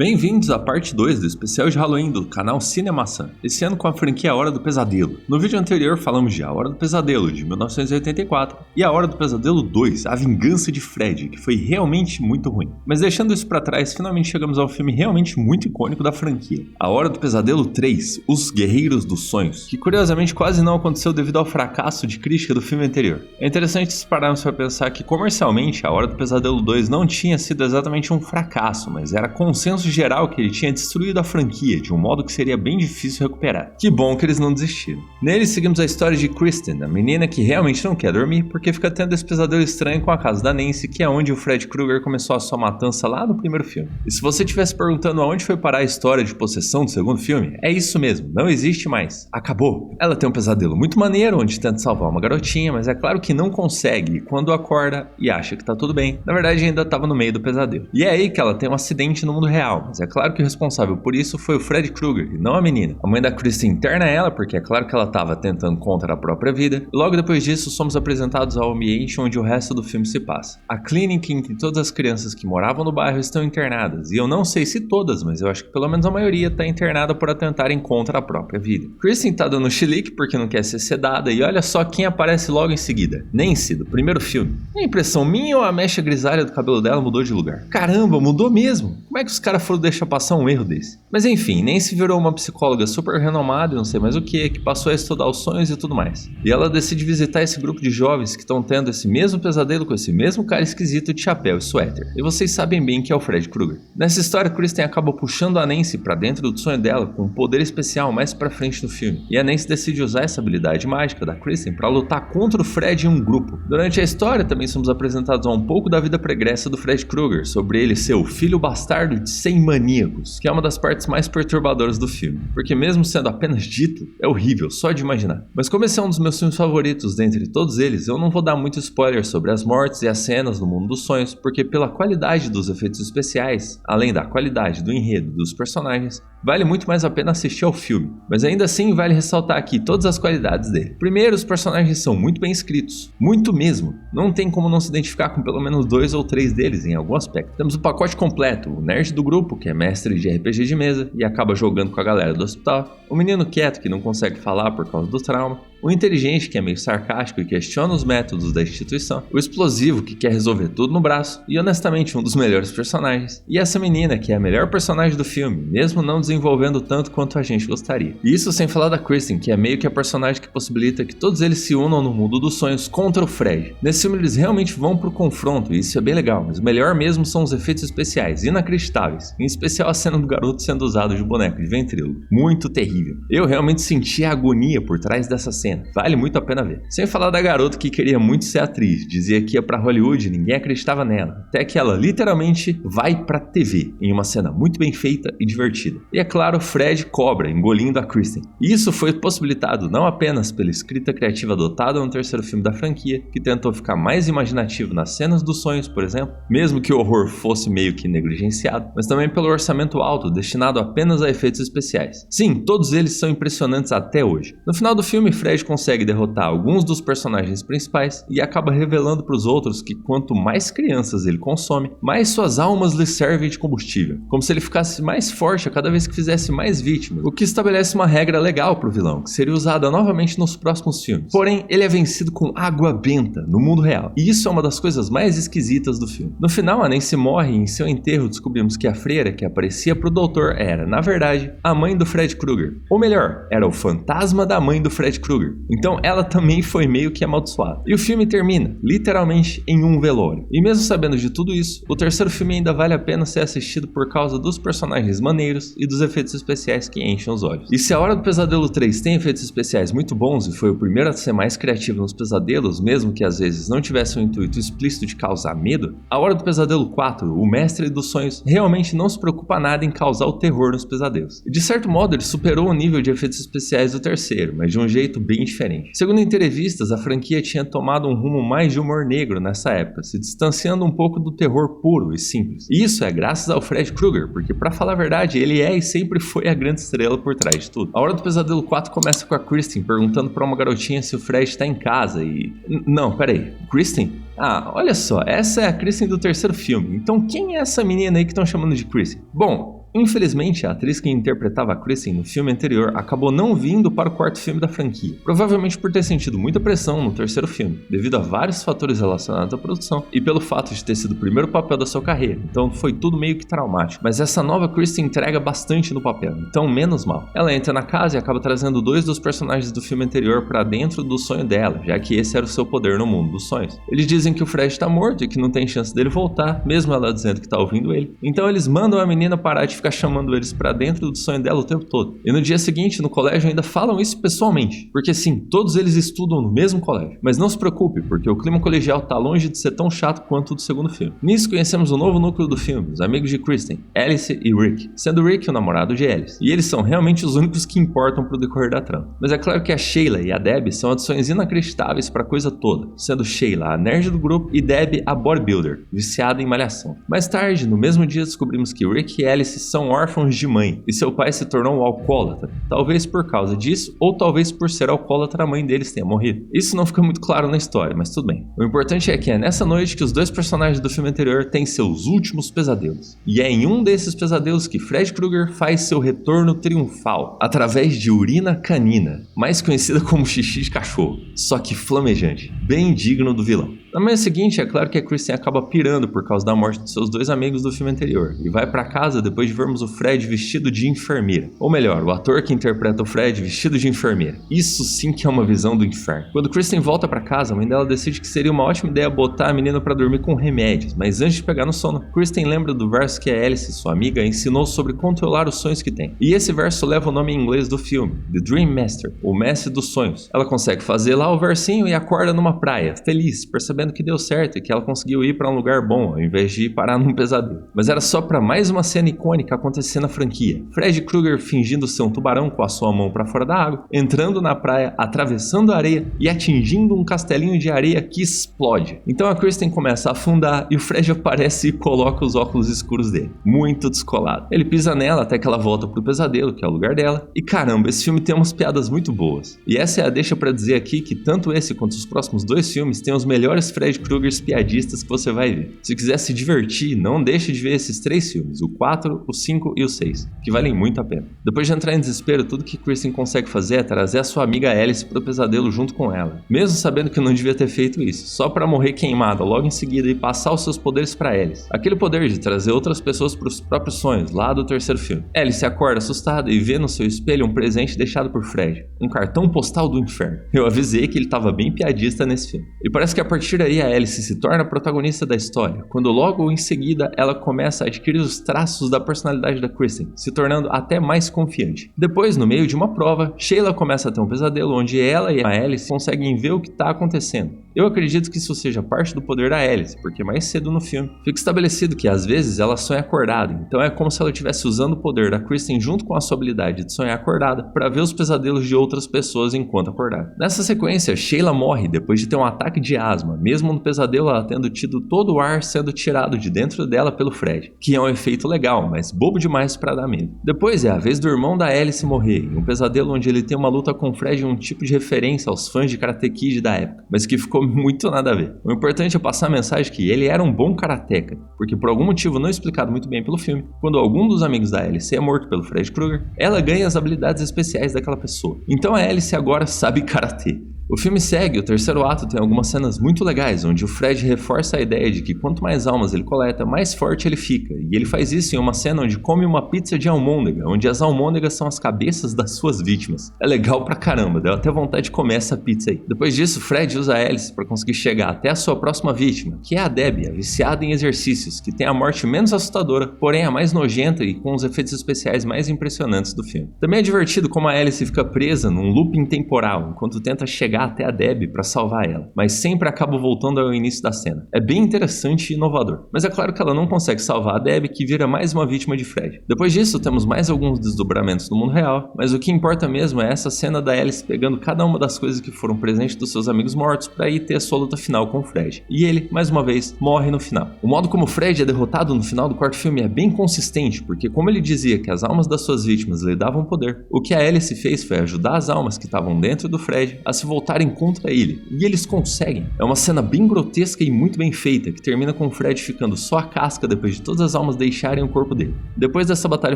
Bem-vindos à parte 2 do especial de Halloween do canal Cinemaçã, esse ano com a franquia A Hora do Pesadelo. No vídeo anterior falamos de A Hora do Pesadelo, de 1984, e A Hora do Pesadelo 2, A Vingança de Fred, que foi realmente muito ruim. Mas deixando isso pra trás, finalmente chegamos ao filme realmente muito icônico da franquia, A Hora do Pesadelo 3, Os Guerreiros dos Sonhos, que curiosamente quase não aconteceu devido ao fracasso de crítica do filme anterior. É interessante se pararmos para pensar que comercialmente A Hora do Pesadelo 2 não tinha sido exatamente um fracasso, mas era consenso geral que ele tinha destruído a franquia de um modo que seria bem difícil recuperar. Que bom que eles não desistiram. Nele seguimos a história de Kristen, a menina que realmente não quer dormir porque fica tendo esse pesadelo estranho com a casa da Nancy, que é onde o Fred Krueger começou a sua matança lá no primeiro filme. E se você estivesse perguntando aonde foi parar a história de possessão do segundo filme, é isso mesmo, não existe mais. Acabou. Ela tem um pesadelo muito maneiro onde tenta salvar uma garotinha, mas é claro que não consegue e quando acorda e acha que tá tudo bem, na verdade ainda estava no meio do pesadelo. E é aí que ela tem um acidente no mundo real, mas é claro que o responsável por isso foi o Fred Krueger e não a menina. A mãe da Kristen interna ela porque é claro que ela estava tentando contra a própria vida. E logo depois disso somos apresentados ao ambiente onde o resto do filme se passa. A clínica em que todas as crianças que moravam no bairro estão internadas. E eu não sei se todas, mas eu acho que pelo menos a maioria está internada por atentarem contra a própria vida. Kristen tá dando chilique porque não quer ser sedada e olha só quem aparece logo em seguida. Nancy, do primeiro filme. É impressão minha ou a mecha grisalha do cabelo dela mudou de lugar? Caramba, mudou mesmo. Como é que os caras foram deixar passar um erro desse? Mas enfim, Nancy virou uma psicóloga super renomada e não sei mais o que passou a estudar os sonhos e tudo mais. E ela decide visitar esse grupo de jovens que estão tendo esse mesmo pesadelo com esse mesmo cara esquisito de chapéu e suéter. E vocês sabem bem que é o Fred Krueger. Nessa história, Kristen acaba puxando a Nancy pra dentro do sonho dela com um poder especial mais pra frente no filme. E a Nancy decide usar essa habilidade mágica da Kristen pra lutar contra o Fred em um grupo. Durante a história também somos apresentados a um pouco da vida pregressa do Fred Krueger, sobre ele ser o filho bastardo de 100 maníacos, que é uma das partes mais perturbadoras do filme, porque mesmo sendo apenas dito, é horrível só de imaginar. Mas como esse é um dos meus filmes favoritos dentre todos eles, eu não vou dar muito spoiler sobre as mortes e as cenas no mundo dos sonhos, porque pela qualidade dos efeitos especiais, além da qualidade do enredo dos personagens, vale muito mais a pena assistir ao filme. Mas ainda assim vale ressaltar aqui todas as qualidades dele. Primeiro, os personagens são muito bem escritos, muito mesmo. Não tem como não se identificar com pelo menos 2 ou 3 deles em algum aspecto. Temos o pacote completo, o nerd do grupo, que é mestre de RPG de mesa e acaba jogando com a galera do hospital, o menino quieto que não consegue falar por causa do trauma, o inteligente que é meio sarcástico e questiona os métodos da instituição, o explosivo que quer resolver tudo no braço e honestamente um dos melhores personagens, e essa menina que é a melhor personagem do filme, mesmo não desenvolvendo tanto quanto a gente gostaria. E isso sem falar da Kristen, que é meio que a personagem que possibilita que todos eles se unam no mundo dos sonhos contra o Fred. Nesse filme eles realmente vão pro confronto e isso é bem legal, mas o melhor mesmo são os efeitos especiais, inacreditáveis, em especial a cena do garoto sendo usado de boneco de ventríloco. Muito terrível. Eu realmente senti a agonia por trás dessa cena. Vale muito a pena ver. Sem falar da garota que queria muito ser atriz, dizia que ia pra Hollywood e ninguém acreditava nela, até que ela literalmente vai pra TV, em uma cena muito bem feita e divertida. E é claro, Fred cobra, engolindo a Kristen. E isso foi possibilitado não apenas pela escrita criativa adotada no terceiro filme da franquia, que tentou ficar mais imaginativo nas cenas dos sonhos, por exemplo, mesmo que o horror fosse meio que negligenciado, mas também pelo orçamento alto, destinado apenas a efeitos especiais. Sim, todos eles são impressionantes até hoje. No final do filme, Fred consegue derrotar alguns dos personagens principais e acaba revelando para os outros que quanto mais crianças ele consome, mais suas almas lhe servem de combustível, como se ele ficasse mais forte a cada vez que fizesse mais vítimas, o que estabelece uma regra legal para o vilão, que seria usada novamente nos próximos filmes. Porém, ele é vencido com água benta no mundo real, e isso é uma das coisas mais esquisitas do filme. No final, a Nancy morre e em seu enterro descobrimos que a freira que aparecia para o doutor era, na verdade, a mãe do Fred Krueger. Ou melhor, era o fantasma da mãe do Fred Krueger. Então ela também foi meio que amaldiçoada. E o filme termina, literalmente, em um velório. E mesmo sabendo de tudo isso, o terceiro filme ainda vale a pena ser assistido por causa dos personagens maneiros e dos efeitos especiais que enchem os olhos. E se A Hora do Pesadelo 3 tem efeitos especiais muito bons e foi o primeiro a ser mais criativo nos pesadelos, mesmo que às vezes não tivesse um intuito explícito de causar medo, A Hora do Pesadelo 4, o mestre dos sonhos, realmente não se preocupa nada em causar o terror nos pesadelos. E de certo modo ele superou o nível de efeitos especiais do terceiro, mas de um jeito bem diferente. Segundo entrevistas, a franquia tinha tomado um rumo mais de humor negro nessa época, se distanciando um pouco do terror puro e simples. E isso é graças ao Fred Krueger, porque pra falar a verdade, ele é e sempre foi a grande estrela por trás de tudo. A Hora do Pesadelo 4 começa com a Kristen perguntando pra uma garotinha se o Fred tá em casa e... Não, peraí, Kristen? Ah, olha só, essa é a Kristen do terceiro filme, então quem é essa menina aí que estão chamando de Kristen? Bom, Infelizmente, a atriz que interpretava a Kristen no filme anterior acabou não vindo para o quarto filme da franquia, provavelmente por ter sentido muita pressão no terceiro filme, devido a vários fatores relacionados à produção e pelo fato de ter sido o primeiro papel da sua carreira, então foi tudo meio que traumático. Mas essa nova Kristen entrega bastante no papel, então menos mal. Ela entra na casa e acaba trazendo 2 dos personagens do filme anterior para dentro do sonho dela, já que esse era o seu poder no mundo dos sonhos. Eles dizem que o Fred tá morto e que não tem chance dele voltar, mesmo ela dizendo que tá ouvindo ele. Então eles mandam a menina parar de ficar chamando eles pra dentro do sonho dela o tempo todo. E no dia seguinte, no colégio, ainda falam isso pessoalmente. Porque sim, todos eles estudam no mesmo colégio. Mas não se preocupe, porque o clima colegial tá longe de ser tão chato quanto o do segundo filme. Nisso conhecemos o novo núcleo do filme, os amigos de Kristen, Alice e Rick, sendo Rick o namorado de Alice. E eles são realmente os únicos que importam pro decorrer da trama. Mas é claro que a Sheila e a Debbie são adições inacreditáveis pra coisa toda, sendo Sheila a nerd do grupo e Debbie a bodybuilder, viciada em malhação. Mais tarde, no mesmo dia, descobrimos que Rick e Alice são órfãos de mãe e seu pai se tornou um alcoólatra, talvez por causa disso ou talvez por ser alcoólatra a mãe deles tenha morrido. Isso não fica muito claro na história, mas tudo bem. O importante é que é nessa noite que os 2 personagens do filme anterior têm seus últimos pesadelos. E é em um desses pesadelos que Fred Krueger faz seu retorno triunfal, através de urina canina, mais conhecida como xixi de cachorro, só que flamejante, bem digno do vilão. Na manhã seguinte, é claro que a Kristen acaba pirando por causa da morte de seus 2 amigos do filme anterior e vai pra casa depois de vermos o Fred vestido de enfermeira. Ou melhor, o ator que interpreta o Fred vestido de enfermeira. Isso sim que é uma visão do inferno. Quando Kristen volta pra casa, a mãe dela decide que seria uma ótima ideia botar a menina pra dormir com remédios, mas antes de pegar no sono, Kristen lembra do verso que a Alice, sua amiga, ensinou sobre controlar os sonhos que tem. E esse verso leva o nome em inglês do filme, The Dream Master, o mestre dos sonhos. Ela consegue fazer lá o versinho e acorda numa praia, feliz, percebendo que deu certo e que ela conseguiu ir para um lugar bom, ao invés de parar num pesadelo. Mas era só para mais uma cena icônica acontecer na franquia. Fred Krueger fingindo ser um tubarão com a sua mão para fora da água, entrando na praia, atravessando a areia e atingindo um castelinho de areia que explode. Então a Kristen começa a afundar e o Fred aparece e coloca os óculos escuros dele, muito descolado. Ele pisa nela até que ela volta pro pesadelo, que é o lugar dela. E caramba, esse filme tem umas piadas muito boas. E essa é a deixa para dizer aqui que tanto esse quanto os próximos 2 filmes têm os melhores Fred Kruegers piadistas que você vai ver. Se quiser se divertir, não deixe de ver esses 3 filmes, o 4, o 5 e o 6, que valem muito a pena. Depois de entrar em desespero, tudo que Kristen consegue fazer é trazer a sua amiga Alice pro pesadelo junto com ela, mesmo sabendo que não devia ter feito isso, só pra morrer queimada logo em seguida e passar os seus poderes pra Alice. Aquele poder de trazer outras pessoas pros próprios sonhos, lá do terceiro filme. Alice acorda assustada e vê no seu espelho um presente deixado por Fred, um cartão postal do inferno. Eu avisei que ele tava bem piadista nesse filme. E parece que a partir daí a Alice se torna a protagonista da história, quando logo em seguida ela começa a adquirir os traços da personalidade da Kristen, se tornando até mais confiante. Depois, no meio de uma prova, Sheila começa a ter um pesadelo onde ela e a Alice conseguem ver o que está acontecendo. Eu acredito que isso seja parte do poder da Alice, porque mais cedo no filme fica estabelecido que às vezes ela sonha acordada, então é como se ela estivesse usando o poder da Kristen junto com a sua habilidade de sonhar acordada para ver os pesadelos de outras pessoas enquanto acordada. Nessa sequência, Sheila morre depois de ter um ataque de asma, mesmo no pesadelo ela tendo tido todo o ar sendo tirado de dentro dela pelo Fred, que é um efeito legal, mas bobo demais para dar medo. Depois é a vez do irmão da Alice morrer, em um pesadelo onde ele tem uma luta com o Fred em um tipo de referência aos fãs de Karate Kid da época, mas que ficou muito nada a ver. O importante é passar a mensagem que ele era um bom karateca, porque por algum motivo não explicado muito bem pelo filme, quando algum dos amigos da Alice é morto pelo Fred Krueger, ela ganha as habilidades especiais daquela pessoa. Então a Alice agora sabe karatê. O filme segue, o terceiro ato tem algumas cenas muito legais, onde o Fred reforça a ideia de que quanto mais almas ele coleta, mais forte ele fica, e ele faz isso em uma cena onde come uma pizza de almôndega, onde as almôndegas são as cabeças das suas vítimas. É legal pra caramba, deu até vontade de comer essa pizza aí. Depois disso, Fred usa a Alice para conseguir chegar até a sua próxima vítima, que é a Debbie, a viciada em exercícios, que tem a morte menos assustadora, porém a mais nojenta e com os efeitos especiais mais impressionantes do filme. Também é divertido como a Alice fica presa num looping temporal, enquanto tenta chegar até a Debbie para salvar ela, mas sempre acaba voltando ao início da cena. É bem interessante e inovador, mas é claro que ela não consegue salvar a Debbie, que vira mais uma vítima de Fred. Depois disso, temos mais alguns desdobramentos do mundo real, mas o que importa mesmo é essa cena da Alice pegando cada uma das coisas que foram presentes dos seus amigos mortos para ir ter a sua luta final com o Fred. E ele, mais uma vez, morre no final. O modo como o Fred é derrotado no final do quarto filme é bem consistente, porque como ele dizia que as almas das suas vítimas lhe davam poder, o que a Alice fez foi ajudar as almas que estavam dentro do Fred a se voltar voltarem contra ele, e eles conseguem. É uma cena bem grotesca e muito bem feita, que termina com o Fred ficando só a casca depois de todas as almas deixarem o corpo dele. Depois dessa batalha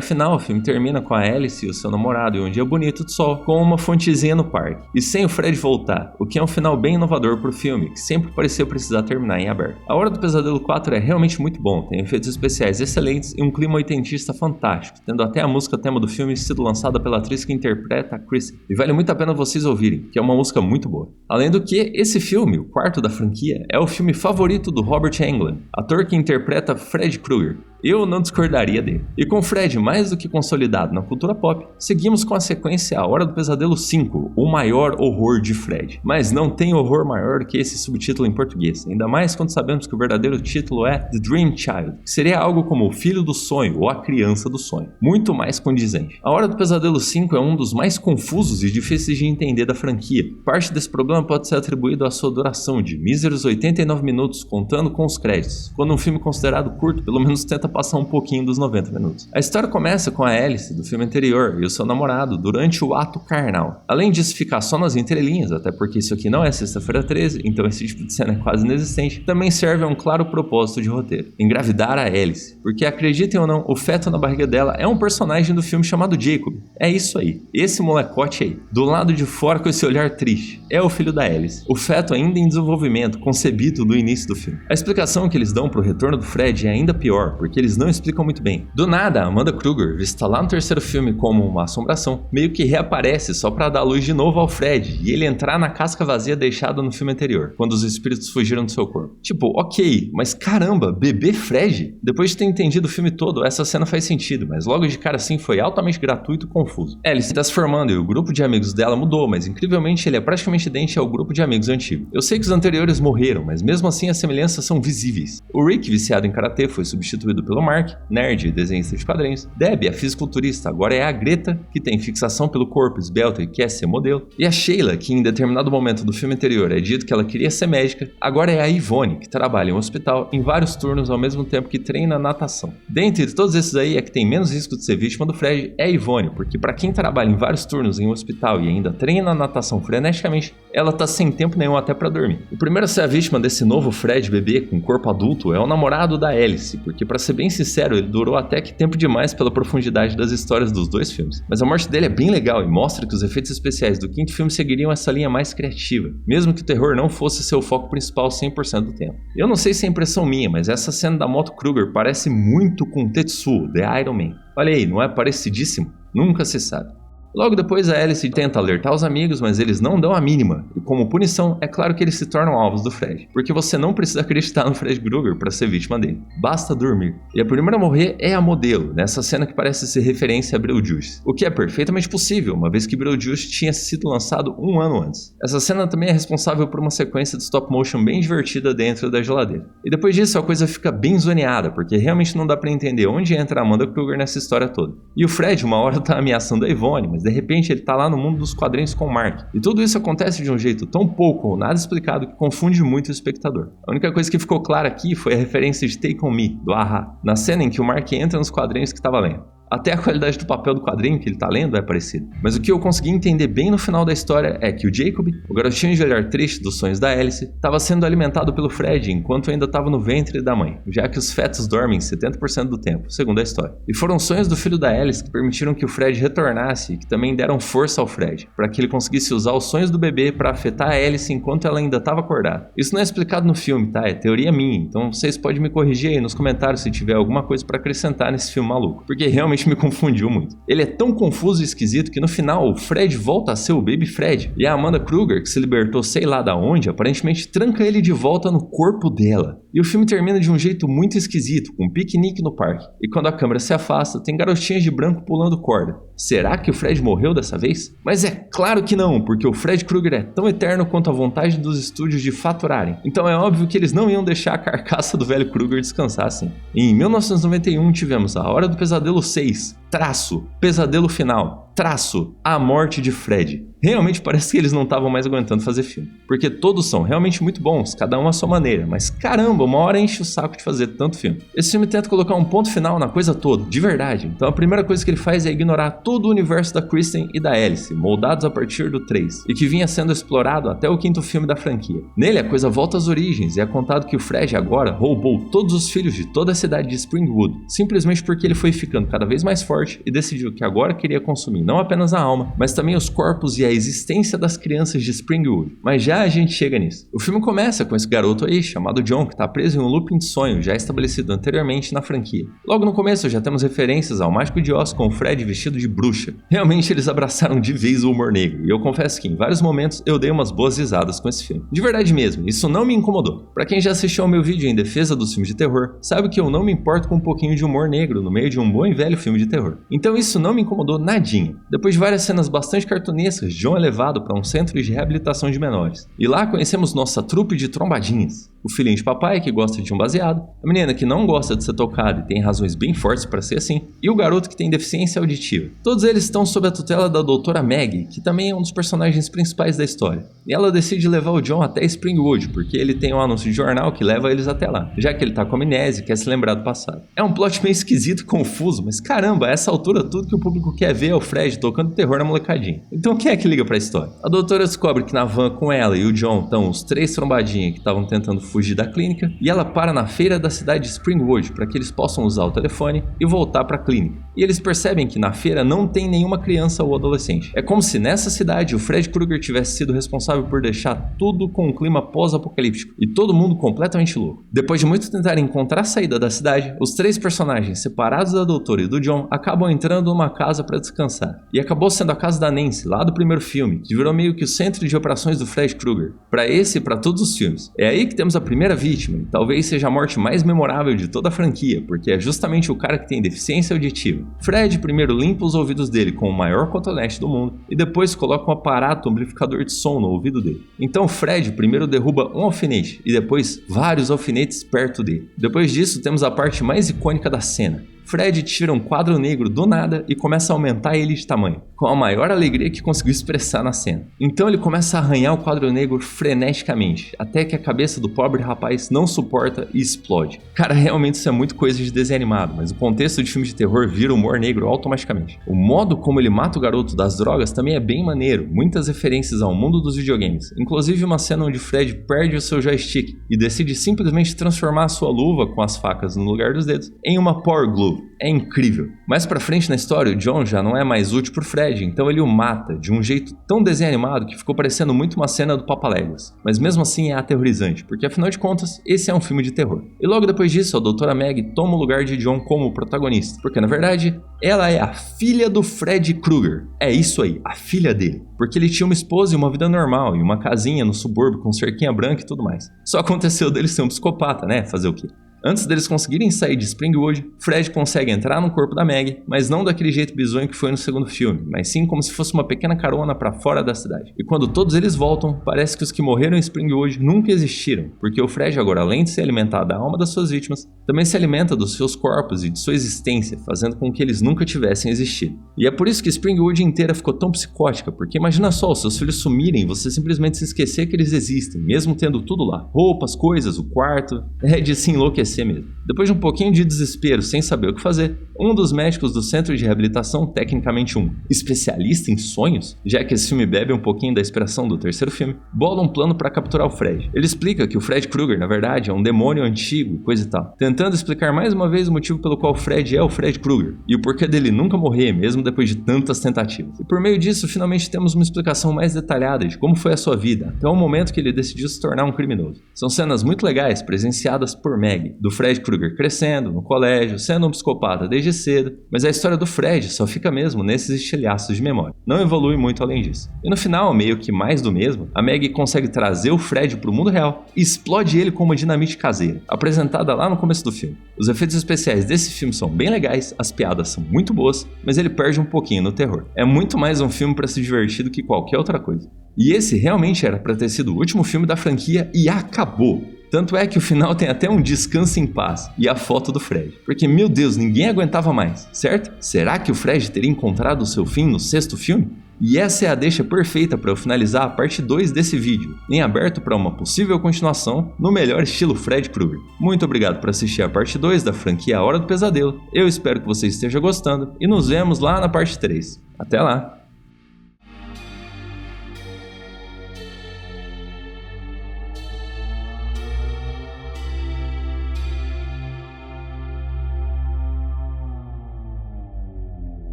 final, o filme termina com a Alice e o seu namorado em um dia bonito de sol, com uma fontezinha no parque, e sem o Fred voltar, o que é um final bem inovador pro filme, que sempre pareceu precisar terminar em aberto. A Hora do Pesadelo 4 é realmente muito bom, tem efeitos especiais excelentes e um clima oitentista fantástico, tendo até a música tema do filme sido lançada pela atriz que interpreta a Chrissy, e vale muito a pena vocês ouvirem, que é uma música muito boa. Além do que, esse filme, o quarto da franquia, é o filme favorito do Robert Englund, ator que interpreta Fred Krueger. Eu não discordaria dele. E com Fred mais do que consolidado na cultura pop, seguimos com a sequência A Hora do Pesadelo 5, o maior horror de Fred. Mas não tem horror maior que esse subtítulo em português, ainda mais quando sabemos que o verdadeiro título é The Dream Child, que seria algo como o filho do sonho ou a criança do sonho. Muito mais condizente. A Hora do Pesadelo 5 é um dos mais confusos e difíceis de entender da franquia. Parte desse problema pode ser atribuído à sua duração de míseros 89 minutos contando com os créditos, quando um filme considerado curto pelo menos tenta passar um pouquinho dos 90 minutos. A história começa com a Alice do filme anterior e o seu namorado durante o ato carnal. Além disso ficar só nas entrelinhas, até porque isso aqui não é Sexta-feira 13, então esse tipo de cena é quase inexistente, também serve a um claro propósito de roteiro: engravidar a Alice, porque acreditem ou não, o feto na barriga dela é um personagem do filme chamado Jacob. É isso aí, esse molecote aí, do lado de fora com esse olhar triste, é o filho da Alice, o feto ainda em desenvolvimento, concebido no início do filme. A explicação que eles dão pro retorno do Fred é ainda pior, porque eles não explicam muito bem. Do nada, a Amanda Krueger, vista lá no terceiro filme como uma assombração, meio que reaparece só pra dar luz de novo ao Fred e ele entrar na casca vazia deixada no filme anterior, quando os espíritos fugiram do seu corpo. Tipo, ok, mas caramba, bebê Fred? Depois de ter entendido o filme todo, essa cena faz sentido, mas logo de cara assim foi altamente gratuito e confuso. Alice está se formando e o grupo de amigos dela mudou, mas incrivelmente ele é praticamente idêntico ao grupo de amigos antigo. Eu sei que os anteriores morreram, mas mesmo assim as semelhanças são visíveis. O Rick, viciado em karatê, foi substituído pelo Mark, nerd e desenhista de quadrinhos. Debbie, a fisiculturista, agora é a Greta, que tem fixação pelo corpo esbelto e quer ser modelo. E a Sheila, que em determinado momento do filme anterior é dito que ela queria ser médica, agora é a Yvonne, que trabalha em um hospital em vários turnos ao mesmo tempo que treina natação. Dentre todos esses aí, a que tem menos risco de ser vítima do Fred é a Yvonne, porque para quem trabalha em vários turnos em um hospital e ainda treina natação freneticamente, ela tá sem tempo nenhum até pra dormir. O primeiro a ser a vítima desse novo Fred bebê com corpo adulto é o namorado da Alice, porque pra ser bem sincero, ele durou até que tempo demais pela profundidade das histórias dos dois filmes. Mas a morte dele é bem legal e mostra que os efeitos especiais do quinto filme seguiriam essa linha mais criativa, mesmo que o terror não fosse seu foco principal 100% do tempo. Eu não sei se é impressão minha, mas essa cena da moto Krueger parece muito com Tetsuo, The Iron Man. Olha aí, não é parecidíssimo? Nunca se sabe. Logo depois a Alice tenta alertar os amigos, mas eles não dão a mínima, e como punição, é claro que eles se tornam alvos do Fred, porque você não precisa acreditar no Fred Krueger para ser vítima dele, basta dormir. E a primeira a morrer é a modelo, nessa cena que parece ser referência a Beetlejuice, o que é perfeitamente possível, uma vez que Beetlejuice tinha sido lançado um ano antes. Essa cena também é responsável por uma sequência de stop motion bem divertida dentro da geladeira. E depois disso a coisa fica bem zoneada, porque realmente não dá para entender onde entra a Amanda Krueger nessa história toda. E o Fred uma hora tá ameaçando a Yvonne, mas de repente ele tá lá no mundo dos quadrinhos com o Mark. E tudo isso acontece de um jeito tão pouco ou nada explicado que confunde muito o espectador. A única coisa que ficou clara aqui foi a referência de Take On Me, do A-ha, na cena em que o Mark entra nos quadrinhos que estava lendo. Até a qualidade do papel do quadrinho que ele tá lendo é parecida. Mas o que eu consegui entender bem no final da história é que o Jacob, o garotinho de olhar triste dos sonhos da Alice, estava sendo alimentado pelo Fred enquanto ainda estava no ventre da mãe, já que os fetos dormem 70% do tempo, segundo a história. E foram sonhos do filho da Alice que permitiram que o Fred retornasse e que também deram força ao Fred, para que ele conseguisse usar os sonhos do bebê para afetar a Alice enquanto ela ainda estava acordada. Isso não é explicado no filme, tá? É teoria minha, então vocês podem me corrigir aí nos comentários se tiver alguma coisa para acrescentar nesse filme maluco, porque realmente me confundiu muito. Ele é tão confuso e esquisito que no final o Fred volta a ser o Baby Fred e a Amanda Krueger, que se libertou sei lá da onde, aparentemente tranca ele de volta no corpo dela. E o filme termina de um jeito muito esquisito, com um piquenique no parque. E quando a câmera se afasta, tem garotinhas de branco pulando corda. Será que o Fred morreu dessa vez? Mas é claro que não, porque o Fred Krueger é tão eterno quanto a vontade dos estúdios de faturarem. Então é óbvio que eles não iam deixar a carcaça do velho Krueger descansar assim. Em 1991 tivemos A Hora do Pesadelo 6, traço, pesadelo final, traço, a morte de Fred. Realmente parece que eles não estavam mais aguentando fazer filme, porque todos são realmente muito bons, cada um à sua maneira, mas caramba, uma hora enche o saco de fazer tanto filme. Esse filme tenta colocar um ponto final na coisa toda, de verdade, então a primeira coisa que ele faz é ignorar todo o universo da Kristen e da Alice, moldados a partir do 3, e que vinha sendo explorado até o 5º filme da franquia. Nele a coisa volta às origens e é contado que o Fred agora roubou todos os filhos de toda a cidade de Springwood, simplesmente porque ele foi ficando cada vez mais forte e decidiu que agora queria consumir não apenas a alma, mas também os corpos e a existência das crianças de Springwood. Mas já a gente chega nisso. O filme começa com esse garoto aí, chamado John, que está preso em um looping de sonho já estabelecido anteriormente na franquia. Logo no começo já temos referências ao Mágico de Oz com o Fred vestido de bruxa. Realmente eles abraçaram de vez o humor negro, e eu confesso que em vários momentos eu dei umas boas risadas com esse filme. De verdade mesmo, isso não me incomodou. Pra quem já assistiu ao meu vídeo em defesa dos filmes de terror, sabe que eu não me importo com um pouquinho de humor negro no meio de um bom e velho filme de terror. Então isso não me incomodou nadinha. Depois de várias cenas bastante cartunescas, John é levado para um centro de reabilitação de menores. E lá conhecemos nossa trupe de trombadinhas. O filhinho de papai que gosta de um baseado, a menina que não gosta de ser tocada e tem razões bem fortes para ser assim, e o garoto que tem deficiência auditiva. Todos eles estão sob a tutela da doutora Maggie, que também é um dos personagens principais da história. E ela decide levar o John até Springwood, porque ele tem um anúncio de jornal que leva eles até lá, já que ele tá com amnésia e quer se lembrar do passado. É um plot meio esquisito e confuso, mas caramba, a essa altura tudo que o público quer ver é o Fred tocando terror na molecadinha. Então quem é que liga pra história? A doutora descobre que na van com ela e o John estão os 3 trombadinhas que estavam tentando fugir da clínica, e ela para na feira da cidade de Springwood para que eles possam usar o telefone e voltar para a clínica. E eles percebem que na feira não tem nenhuma criança ou adolescente. É como se nessa cidade o Fred Krueger tivesse sido responsável por deixar tudo com um clima pós-apocalíptico e todo mundo completamente louco. Depois de muito tentar encontrar a saída da cidade, os 3 personagens separados da doutora e do John acabam entrando numa casa para descansar. E acabou sendo a casa da Nancy, lá do primeiro filme, que virou meio que o centro de operações do Fred Krueger, para esse e para todos os filmes. É aí que temos a primeira vítima, e talvez seja a morte mais memorável de toda a franquia, porque é justamente o cara que tem deficiência auditiva. Fred primeiro limpa os ouvidos dele com o maior cotonete do mundo e depois coloca um aparato amplificador de som no ouvido dele. Então Fred primeiro derruba um alfinete e depois vários alfinetes perto dele. Depois disso temos a parte mais icônica da cena. Fred tira um quadro negro do nada e começa a aumentar ele de tamanho, com a maior alegria que conseguiu expressar na cena. Então ele começa a arranhar o quadro negro freneticamente, até que a cabeça do pobre rapaz não suporta e explode. Cara, realmente isso é muito coisa de desenho animado, mas o contexto de filme de terror vira humor negro automaticamente. O modo como ele mata o garoto das drogas também é bem maneiro, muitas referências ao mundo dos videogames, inclusive uma cena onde Fred perde o seu joystick e decide simplesmente transformar a sua luva com as facas no lugar dos dedos em uma Power Glove. É incrível. Mais pra frente na história, o John já não é mais útil pro Fred, então ele o mata de um jeito tão desenho animado que ficou parecendo muito uma cena do Papaléguas. Mas mesmo assim é aterrorizante, porque afinal de contas, esse é um filme de terror. E logo depois disso, a doutora Maggie toma o lugar de John como protagonista, porque na verdade, ela é a filha do Fred Krueger. É isso aí, a filha dele. Porque ele tinha uma esposa e uma vida normal, e uma casinha no subúrbio com cerquinha branca e tudo mais. Só aconteceu dele ser um psicopata, né? Fazer o quê? Antes deles conseguirem sair de Springwood, Fred consegue entrar no corpo da Maggie, mas não daquele jeito bizonho que foi no segundo filme, mas sim como se fosse uma pequena carona para fora da cidade. E quando todos eles voltam, parece que os que morreram em Springwood nunca existiram, porque o Fred agora, além de se alimentar da alma das suas vítimas, também se alimenta dos seus corpos e de sua existência, fazendo com que eles nunca tivessem existido. E é por isso que Springwood inteira ficou tão psicótica, porque imagina só, os seus filhos sumirem e você simplesmente se esquecer que eles existem, mesmo tendo tudo lá, roupas, coisas, o quarto, é de se enlouquecer mesmo. Depois de um pouquinho de desespero sem saber o que fazer, um dos médicos do centro de reabilitação, tecnicamente um especialista em sonhos, já que esse filme bebe um pouquinho da inspiração do terceiro filme, bola um plano para capturar o Fred. Ele explica que o Fred Krueger, na verdade, é um demônio antigo e coisa e tal, tentando explicar mais uma vez o motivo pelo qual o Fred é o Fred Krueger e o porquê dele nunca morrer, mesmo depois de tantas tentativas. E por meio disso, finalmente temos uma explicação mais detalhada de como foi a sua vida, até o momento que ele decidiu se tornar um criminoso. São cenas muito legais presenciadas por Maggie, do Fred Krueger crescendo no colégio, sendo um psicopata desde cedo, mas a história do Fred só fica mesmo nesses estilhaços de memória. Não evolui muito além disso. E no final, meio que mais do mesmo, a Maggie consegue trazer o Fred pro mundo real e explode ele com uma dinamite caseira, apresentada lá no começo do filme. Os efeitos especiais desse filme são bem legais, as piadas são muito boas, mas ele perde um pouquinho no terror. É muito mais um filme para se divertir do que qualquer outra coisa. E esse realmente era pra ter sido o último filme da franquia e acabou. Tanto é que o final tem até um descanso em paz e a foto do Fred. Porque, meu Deus, ninguém aguentava mais, certo? Será que o Fred teria encontrado o seu fim no 6º filme? E essa é a deixa perfeita para eu finalizar a parte 2 desse vídeo, em aberto para uma possível continuação no melhor estilo Fred Krueger. Muito obrigado por assistir a parte 2 da franquia A Hora do Pesadelo. Eu espero que você esteja gostando e nos vemos lá na parte 3. Até lá!